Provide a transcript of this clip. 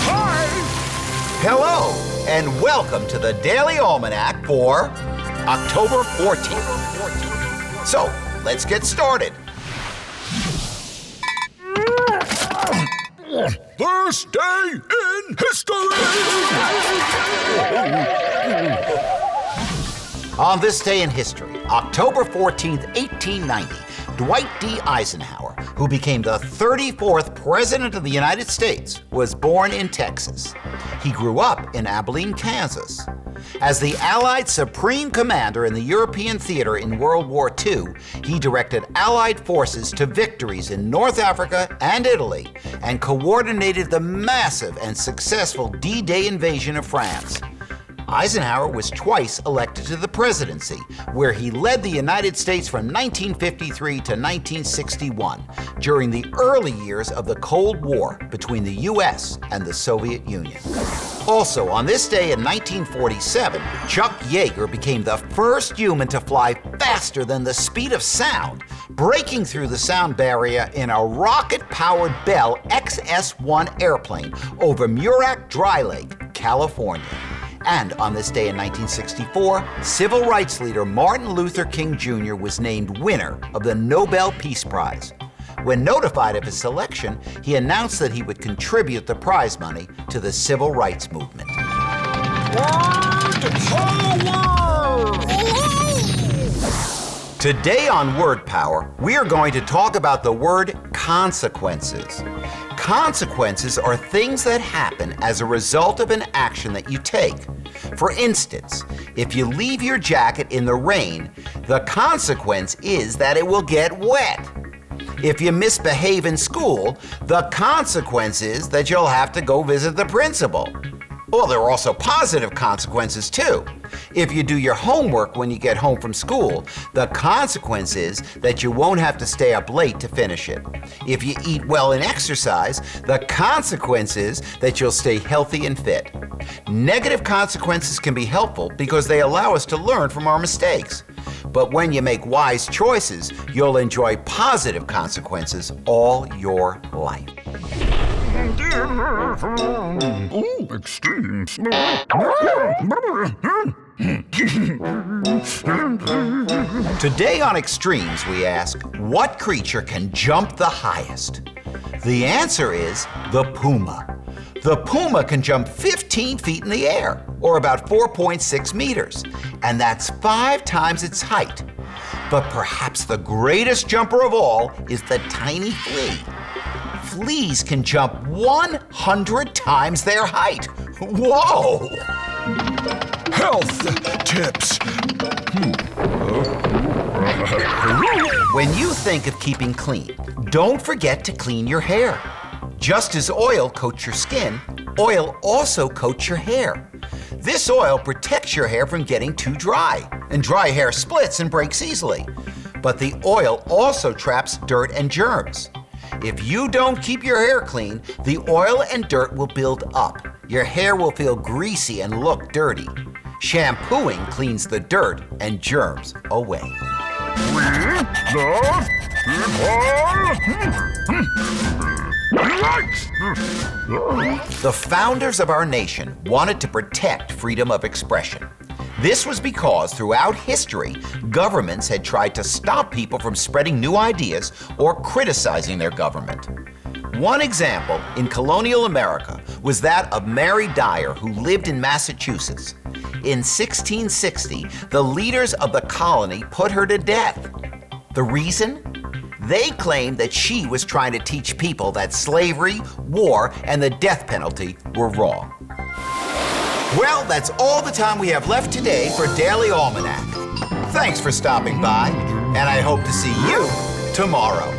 Hi! Hello, and welcome to the Daily Almanac for October 14th. So, let's get started. This day in history! On this day in history, October 14th, 1890, Dwight D. Eisenhower, who became the 34th President of the United States, was born in Texas. He grew up in Abilene, Kansas. As the Allied Supreme Commander in the European theater in World War II, he directed Allied forces to victories in North Africa and Italy, and coordinated the massive and successful D-Day invasion of France. Eisenhower was twice elected to the presidency, where he led the United States from 1953 to 1961, during the early years of the Cold War between the U.S. and the Soviet Union. Also, on this day in 1947, Chuck Yeager became the first human to fly faster than the speed of sound, breaking through the sound barrier in a rocket-powered Bell XS-1 airplane over Muroc Dry Lake, California. And on this day in 1964, civil rights leader Martin Luther King Jr. was named winner of the Nobel Peace Prize. When notified of his selection, he announced that he would contribute the prize money to the civil rights movement. Today on Word Power, we are going to talk about the word consequences. Consequences are things that happen as a result of an action that you take. For instance, if you leave your jacket in the rain, the consequence is that it will get wet. If you misbehave in school, the consequence is that you'll have to go visit the principal. Well, there are also positive consequences too. If you do your homework when you get home from school, the consequence is that you won't have to stay up late to finish it. If you eat well and exercise, the consequence is that you'll stay healthy and fit. Negative consequences can be helpful because they allow us to learn from our mistakes. But when you make wise choices, you'll enjoy positive consequences all your life. Ooh, extremes. Today on Extremes, we ask, what creature can jump the highest? The answer is the puma. The puma can jump 15 feet in the air, or about 4.6 meters, and that's 5 times its height. But perhaps the greatest jumper of all is the tiny flea. Fleas can jump 100 times their height. Whoa! Health tips. When you think of keeping clean, don't forget to clean your hair. Just as oil coats your skin, oil also coats your hair. This oil protects your hair from getting too dry, and dry hair splits and breaks easily. But the oil also traps dirt and germs. If you don't keep your hair clean, the oil and dirt will build up. Your hair will feel greasy and look dirty. Shampooing cleans the dirt and germs away. The founders of our nation wanted to protect freedom of expression. This was because throughout history, governments had tried to stop people from spreading new ideas or criticizing their government. One example in colonial America was that of Mary Dyer, who lived in Massachusetts. In 1660, the leaders of the colony put her to death. The reason? They claimed that she was trying to teach people that slavery, war, and the death penalty were wrong. Well, that's all the time we have left today for Daily Almanac. Thanks for stopping by, and I hope to see you tomorrow.